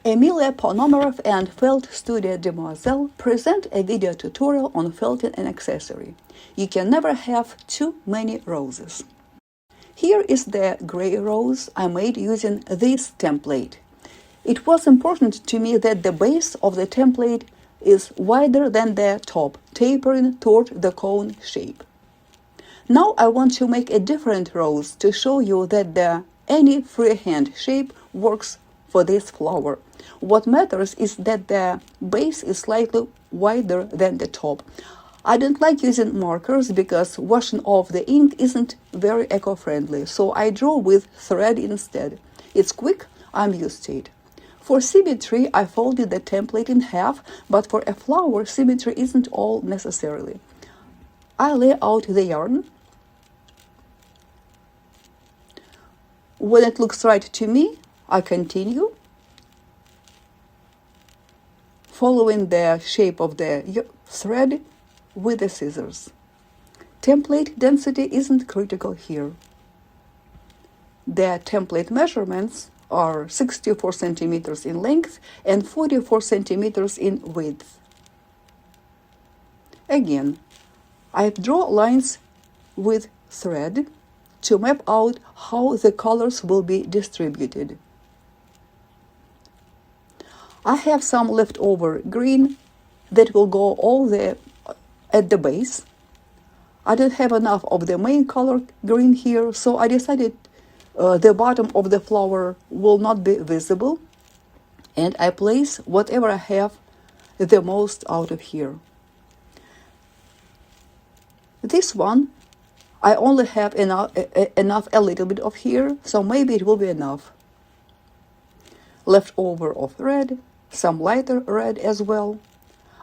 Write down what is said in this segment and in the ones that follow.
Emilia Ponomarev and Felt Studio Demoiselle present a video tutorial on felting an accessory. You can never have too many roses. Here is the gray rose I made using this template. It was important to me that the base of the template is wider than the top, tapering toward the cone shape. Now I want to make a different rose to show you that any freehand shape works for this flower. What matters is that the base is slightly wider than the top. I don't like using markers because washing off the ink isn't very eco-friendly, so I draw with thread instead. It's quick, I'm used to it. For symmetry, I folded the template in half, but for a flower, symmetry isn't all necessarily. I lay out the yarn. When it looks right to me, I continue, following the shape of the thread with the scissors. Template density isn't critical here. The template measurements are 64 centimeters in length and 44 centimeters in width. Again, I draw lines with thread to map out how the colors will be distributed. I have some leftover green that will go at the base. I don't have enough of the main color green here, so I decided the bottom of the flower will not be visible, and I place whatever I have the most out of here. This one, I only have enough a little bit of here, so maybe it will be enough. Leftover of red, some lighter red as well.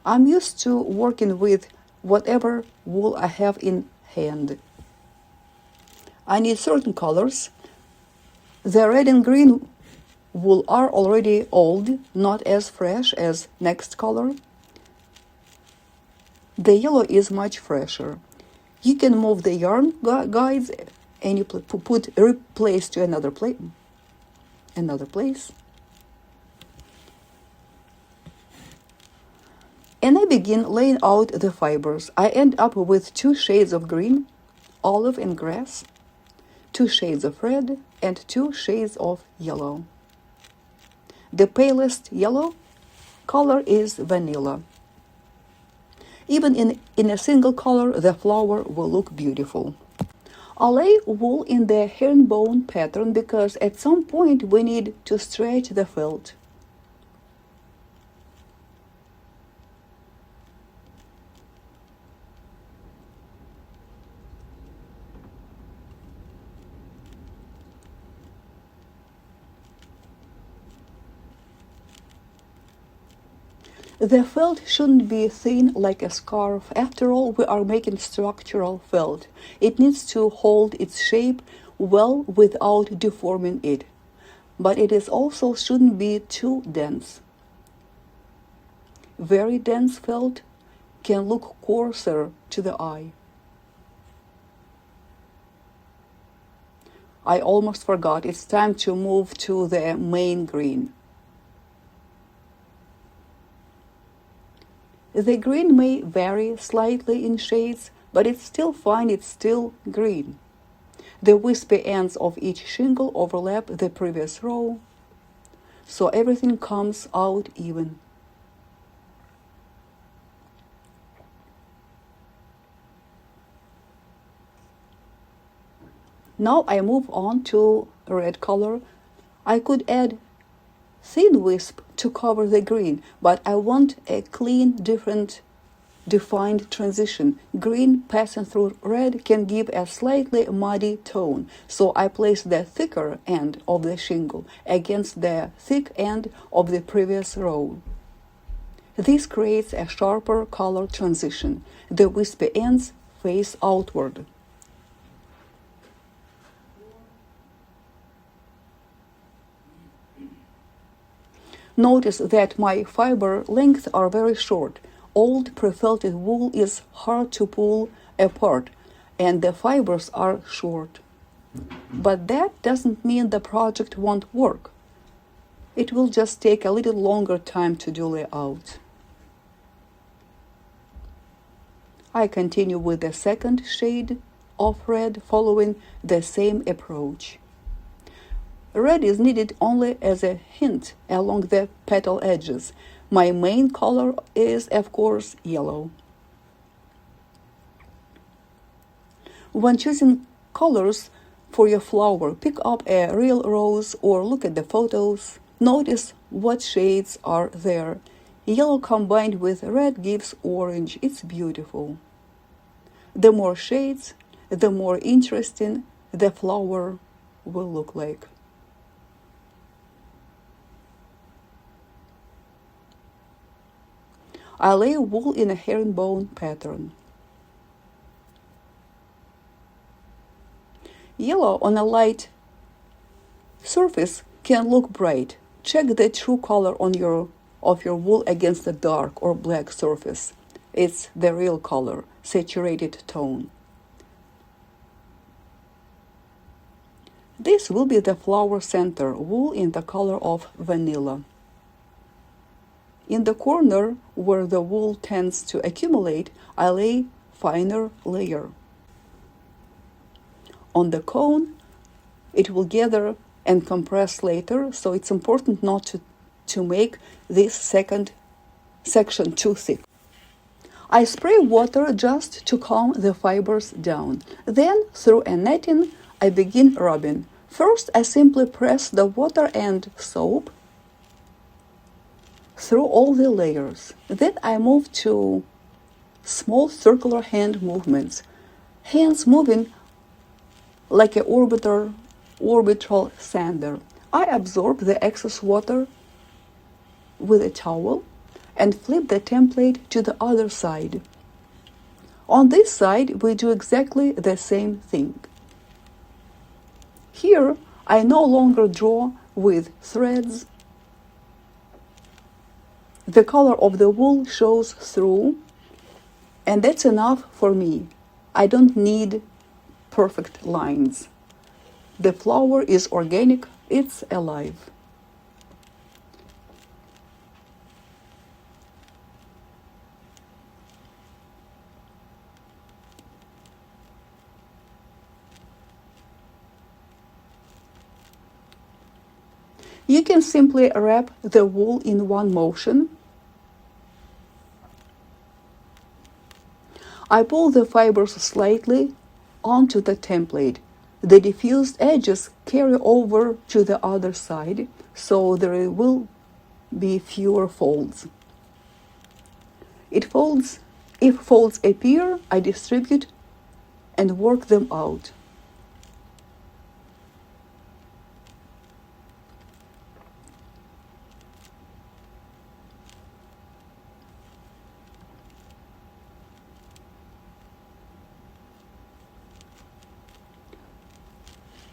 I'm used to working with whatever wool I have in hand. I need certain colors. The red and green wool are already old, not as fresh as next color. The yellow is much fresher. You can move the yarn guides and you replace to another place. And I begin laying out the fibers. I end up with 2 shades of green, olive and grass, 2 shades of red, and 2 shades of yellow. The palest yellow color is vanilla. Even in a single color, the flower will look beautiful. I lay wool in the herringbone pattern because at some point we need to stretch the felt. The felt shouldn't be thin like a scarf. After all, we are making structural felt. It needs to hold its shape well without deforming it. But it also shouldn't be too dense. Very dense felt can look coarser to the eye. I almost forgot. It's time to move to the main green. The green may vary slightly in shades, but it's still fine, it's still green. The wispy ends of each shingle overlap the previous row, so everything comes out even. Now I move on to red color. I could add thin wisp to cover the green, but I want a clean, defined transition. Green passing through red can give a slightly muddy tone, so I place the thicker end of the shingle against the thick end of the previous row. This creates a sharper color transition. The wispy ends face outward. Notice that my fiber lengths are very short. Old pre-felted wool is hard to pull apart, and the fibers are short. But that doesn't mean the project won't work. It will just take a little longer time to do layout. I continue with the second shade of red, following the same approach. Red is needed only as a hint along the petal edges. My main color is, of course, yellow. When choosing colors for your flower, pick up a real rose or look at the photos. Notice what shades are there. Yellow combined with red gives orange. It's beautiful. The more shades, the more interesting the flower will look like. I lay wool in a herringbone pattern. Yellow on a light surface can look bright. Check the true color of your wool against a dark or black surface. It's the real color, saturated tone. This will be the flower center, wool in the color of vanilla. In the corner where the wool tends to accumulate, I lay finer layer. On the cone, it will gather and compress later, so it's important not to make this second section too thick. I spray water just to calm the fibers down. Then, through a netting, I begin rubbing. First, I simply press the water and soap through all the layers. Then I move to small circular hand movements, hands moving like an orbital sander. I absorb the excess water with a towel and flip the template to the other side. On this side, we do exactly the same thing. Here, I no longer draw with threads. The color of the wool shows through, and that's enough for me. I don't need perfect lines. The flower is organic, it's alive. You can simply wrap the wool in one motion. I pull the fibers slightly onto the template. The diffused edges carry over to the other side, so there will be fewer folds. If folds appear, I distribute and work them out.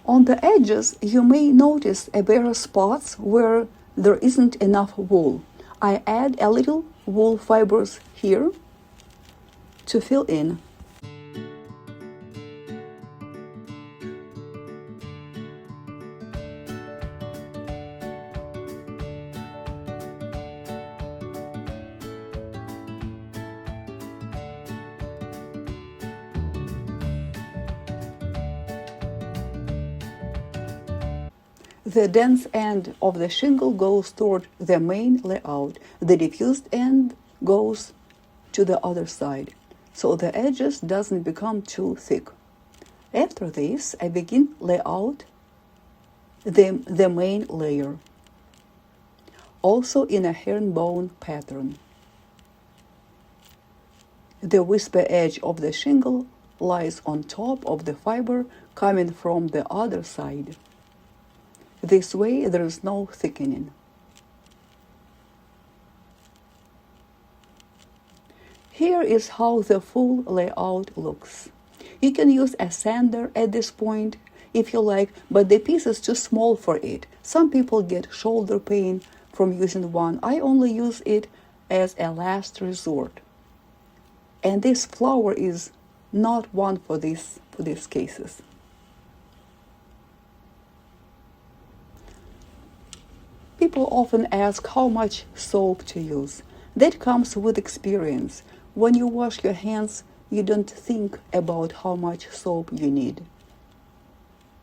On the edges, you may notice bare spots where there isn't enough wool. I add a little wool fibers here to fill in. The dense end of the shingle goes toward the main layout. The diffused end goes to the other side, so the edges doesn't become too thick. After this, I begin layout the main layer, also in a herringbone pattern. The whisper edge of the shingle lies on top of the fiber coming from the other side. This way, there is no thickening. Here is how the full layout looks. You can use a sander at this point if you like, but the piece is too small for it. Some people get shoulder pain from using one. I only use it as a last resort. And this flower is not one for these cases. People often ask how much soap to use. That comes with experience. When you wash your hands, you don't think about how much soap you need.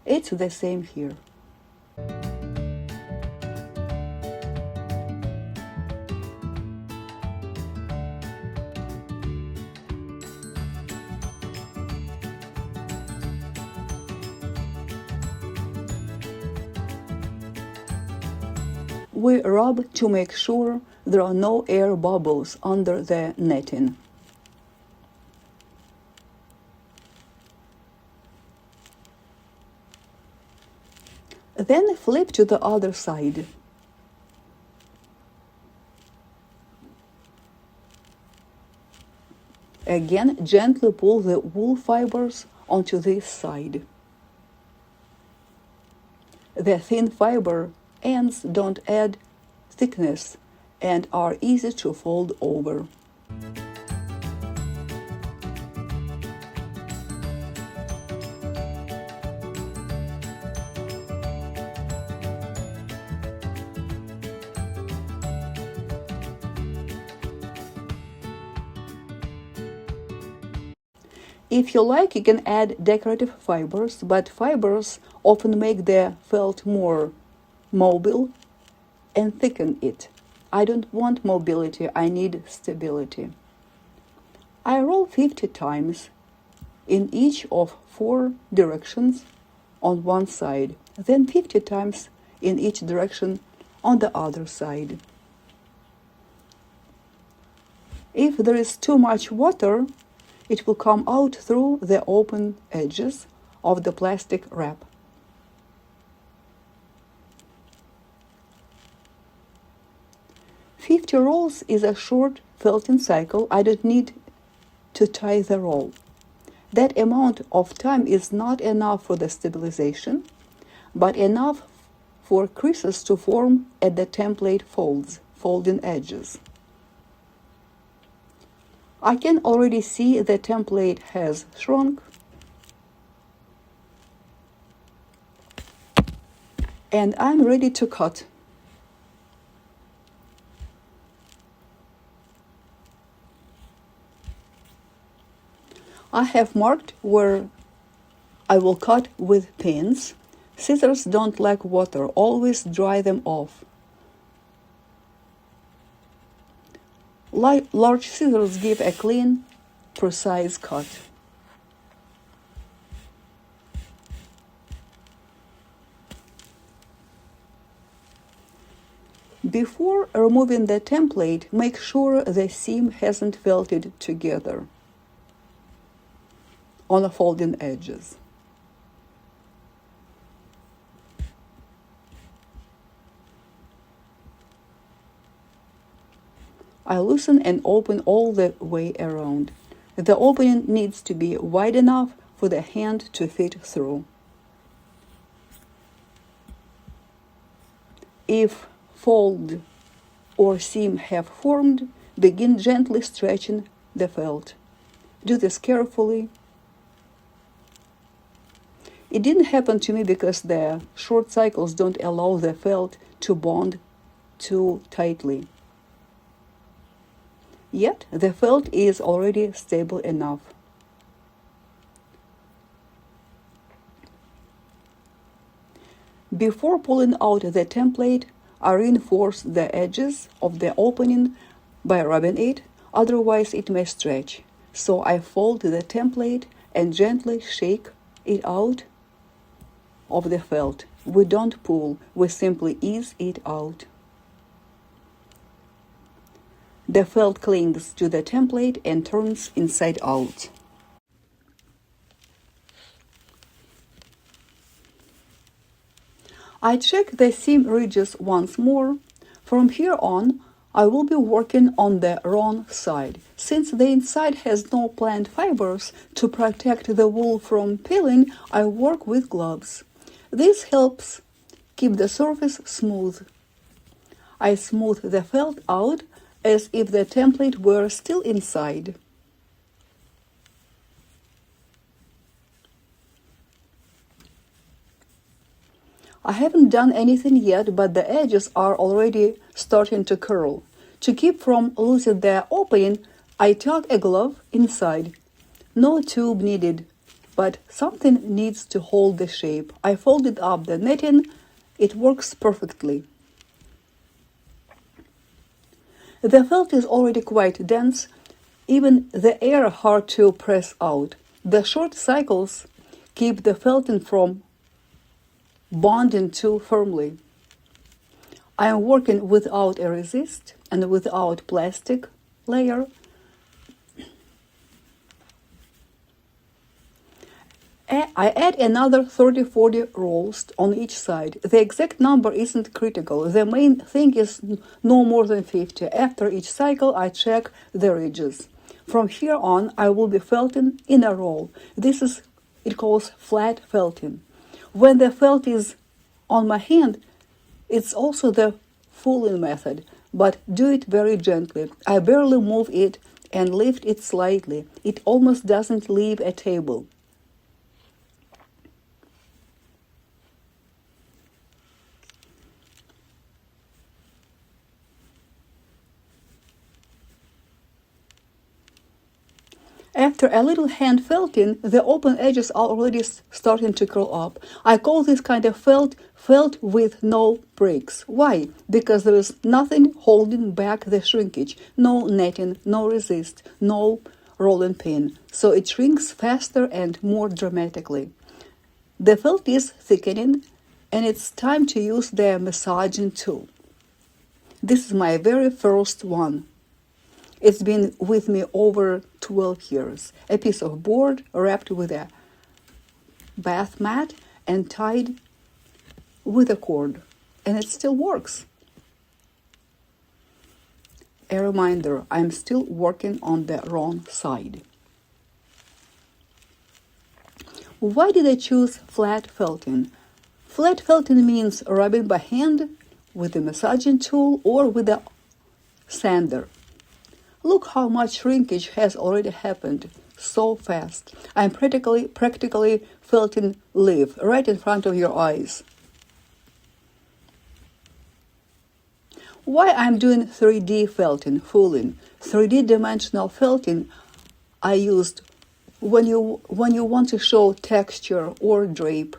It's the same here. We rub to make sure there are no air bubbles under the netting. Then flip to the other side. Again, gently pull the wool fibers onto this side. The thin fiber ends don't add thickness and are easy to fold over. If you like, you can add decorative fibers, but fibers often make the felt more mobile and thicken it. I don't want mobility, I need stability. I roll 50 times in each of 4 directions on one side, then 50 times in each direction on the other side. If there is too much water, it will come out through the open edges of the plastic wrap. "50 rolls is a short felting cycle. I don't need to tie the roll. That amount of time is not enough for the stabilization, but enough for creases to form at the template folding edges. I can already see the template has shrunk, and I'm ready to cut. I have marked where I will cut with pins. Scissors don't like water, always dry them off. Large scissors give a clean, precise cut. Before removing the template, make sure the seam hasn't felted together on the folding edges. I loosen and open all the way around. The opening needs to be wide enough for the hand to fit through. If fold or seam have formed, begin gently stretching the felt. Do this carefully. It didn't happen to me because the short cycles don't allow the felt to bond too tightly. Yet the felt is already stable enough. Before pulling out the template, I reinforce the edges of the opening by rubbing it, otherwise it may stretch. So I fold the template and gently shake it out of the felt. We don't pull, we simply ease it out. The felt clings to the template and turns inside out. I check the seam ridges once more. From here on, I will be working on the wrong side. Since the inside has no plant fibers to protect the wool from peeling, I work with gloves. This helps keep the surface smooth. I smooth the felt out as if the template were still inside. I haven't done anything yet, but the edges are already starting to curl. To keep from losing their opening, I tuck a glove inside. No tube needed, but something needs to hold the shape. I folded up the netting. It works perfectly. The felt is already quite dense, even the air hard to press out. The short cycles keep the felting from bonding too firmly. I am working without a resist and without plastic layer. I add another 30-40 rolls on each side. The exact number isn't critical. The main thing is no more than 50. After each cycle, I check the ridges. From here on, I will be felting in a roll. It calls flat felting. When the felt is on my hand, it's also the fooling method, but do it very gently. I barely move it and lift it slightly. It almost doesn't leave a table. After a little hand felting, the open edges are already starting to curl up. I call this kind of felt with no breaks. Why? Because there is nothing holding back the shrinkage. No netting, no resist, no rolling pin. So it shrinks faster and more dramatically. The felt is thickening, and it's time to use the massaging tool. This is my very first one. It's been with me over 12 years. A piece of board wrapped with a bath mat and tied with a cord. And it still works. A reminder, I'm still working on the wrong side. Why did I choose flat felting? Flat felting means rubbing by hand with a massaging tool or with a sander. Look how much shrinkage has already happened so fast. I'm practically felting live right in front of your eyes. Why I'm doing 3D felting, fooling? 3D dimensional felting I used when you want to show texture or drape,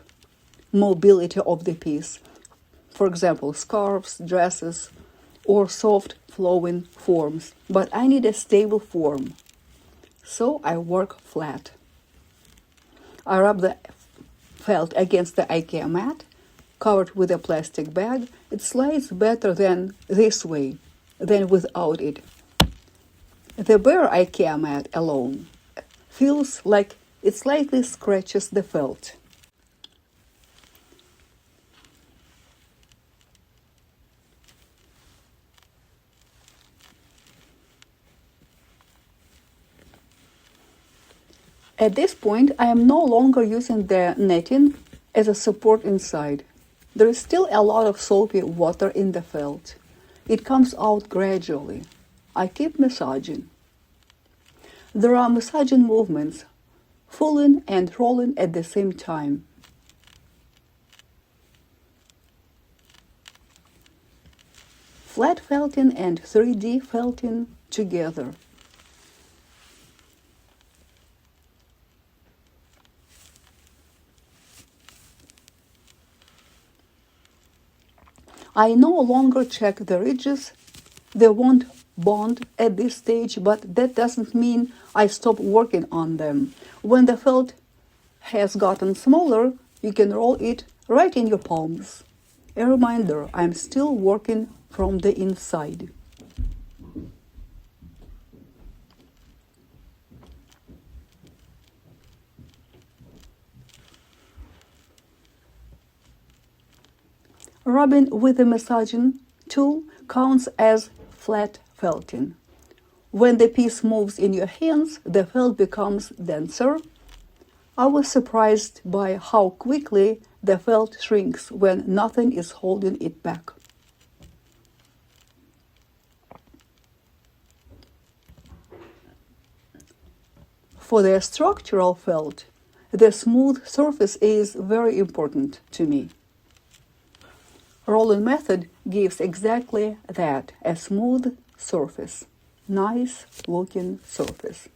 mobility of the piece. For example, scarves, dresses, or soft flowing forms, but I need a stable form, so I work flat. I rub the felt against the IKEA mat, covered with a plastic bag. It slides better than this way than without it. The bare IKEA mat alone feels like it slightly scratches the felt. At this point, I am no longer using the netting as a support inside. There is still a lot of soapy water in the felt. It comes out gradually. I keep massaging. There are massaging movements, pulling and rolling at the same time. Flat felting and 3D felting together. I no longer check the ridges. They won't bond at this stage, but that doesn't mean I stop working on them. When the felt has gotten smaller, you can roll it right in your palms. A reminder, I'm still working from the inside. Rubbing with the massaging tool counts as flat felting. When the piece moves in your hands, the felt becomes denser. I was surprised by how quickly the felt shrinks when nothing is holding it back. For the structural felt, the smooth surface is very important to me. Rolling method gives exactly that, a smooth surface, nice looking surface.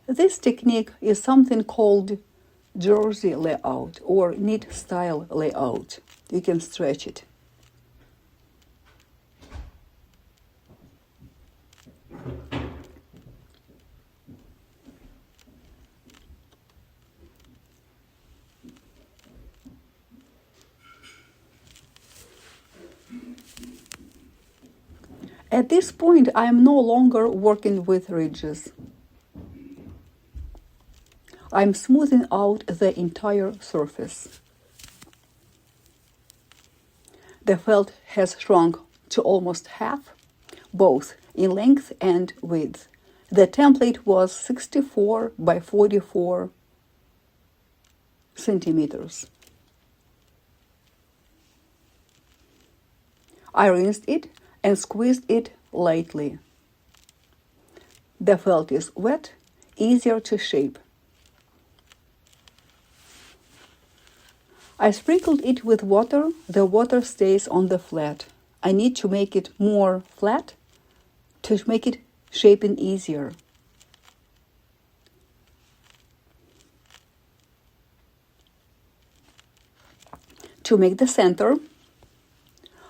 This technique is something called jersey layout or knit style layout. You can stretch it. At this point, I am no longer working with ridges. I'm smoothing out the entire surface. The felt has shrunk to almost half, both in length and width. The template was 64 by 44 centimeters. I rinsed it and squeezed it lightly. The felt is wet, easier to shape. I sprinkled it with water. The water stays on the flat. I need to make it more flat to make it shaping easier. To make the center,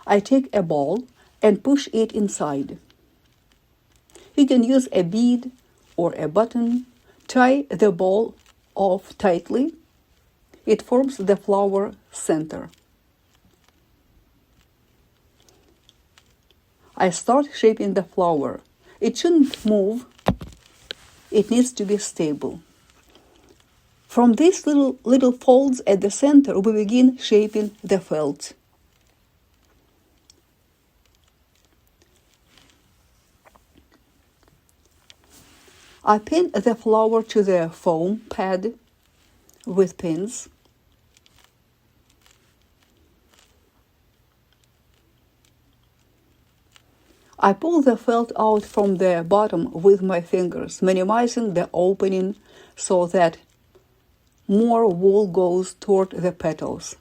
I take a ball and push it inside. You can use a bead or a button. Tie the ball off tightly. It forms the flower center. I start shaping the flower. It shouldn't move. It needs to be stable. From these little folds at the center, we begin shaping the felt. I pin the flower to the foam pad with pins. I pull the felt out from the bottom with my fingers, minimizing the opening so that more wool goes toward the petals.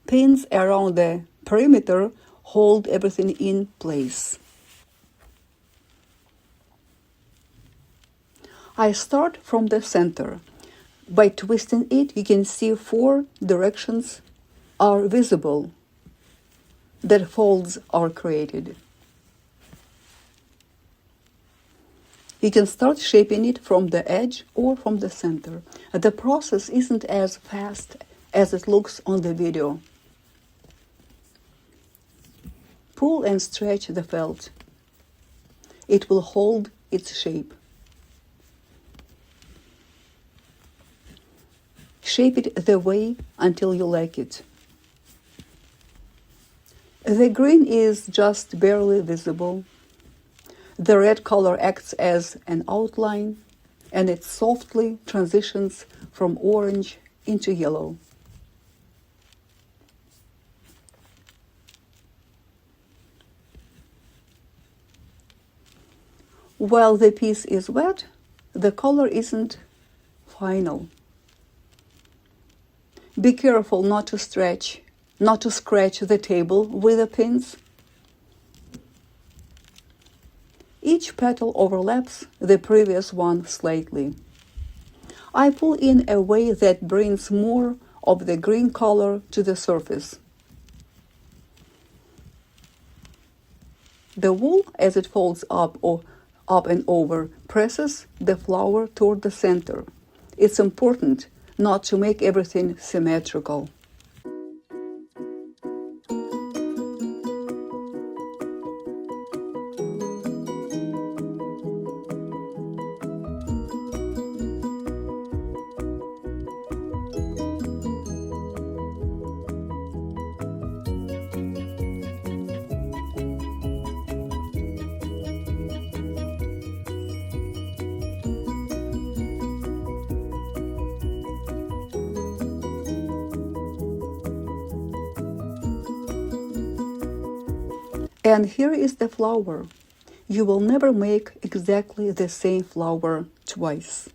Pins around the perimeter hold everything in place. I start from the center. By twisting it, you can see 4 directions are visible that folds are created. You can start shaping it from the edge or from the center. The process isn't as fast as it looks on the video. Pull and stretch the felt. It will hold its shape. Shape it the way until you like it. The green is just barely visible. The red color acts as an outline, and it softly transitions from orange into yellow. While the piece is wet, the color isn't final. Be careful not to scratch the table with the pins. Each petal overlaps the previous one slightly. I pull in a way that brings more of the green color to the surface. The wool, as it folds up and over, presses the flower toward the center. It's important not to make everything symmetrical. And here is the flower. You will never make exactly the same flower twice.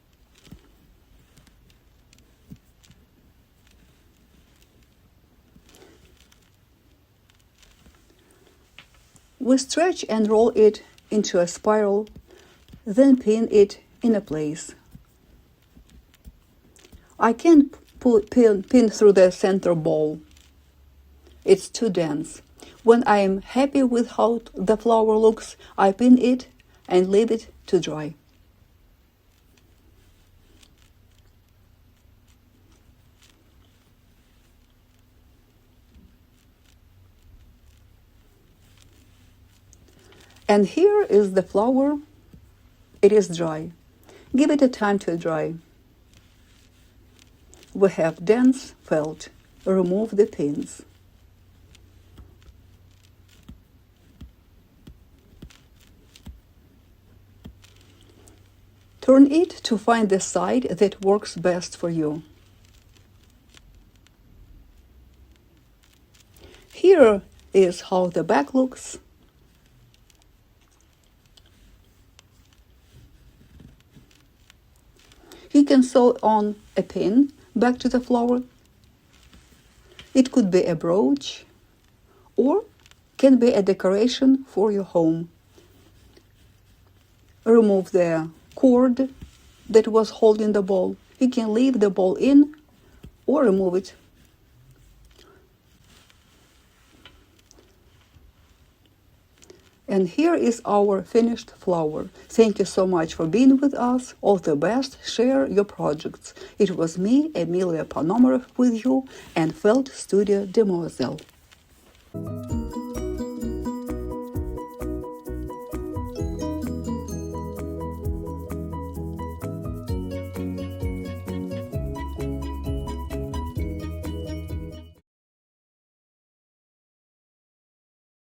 We stretch and roll it into a spiral, then pin it in a place. I can't pin through the center ball. It's too dense. When I am happy with how the flower looks, I pin it and leave it to dry. And here is the flower. It is dry. Give it a time to dry. We have dense felt. Remove the pins. Turn it to find the side that works best for you. Here is how the back looks. You can sew on a pin back to the flower. It could be a brooch or can be a decoration for your home. Remove the cord that was holding the ball. You can leave the ball in or remove it. And here is our finished flower. Thank you so much for being with us. All the best. Share your projects. It was me, Emilia Ponomarev, with you, and Felt Studio Demoiselle.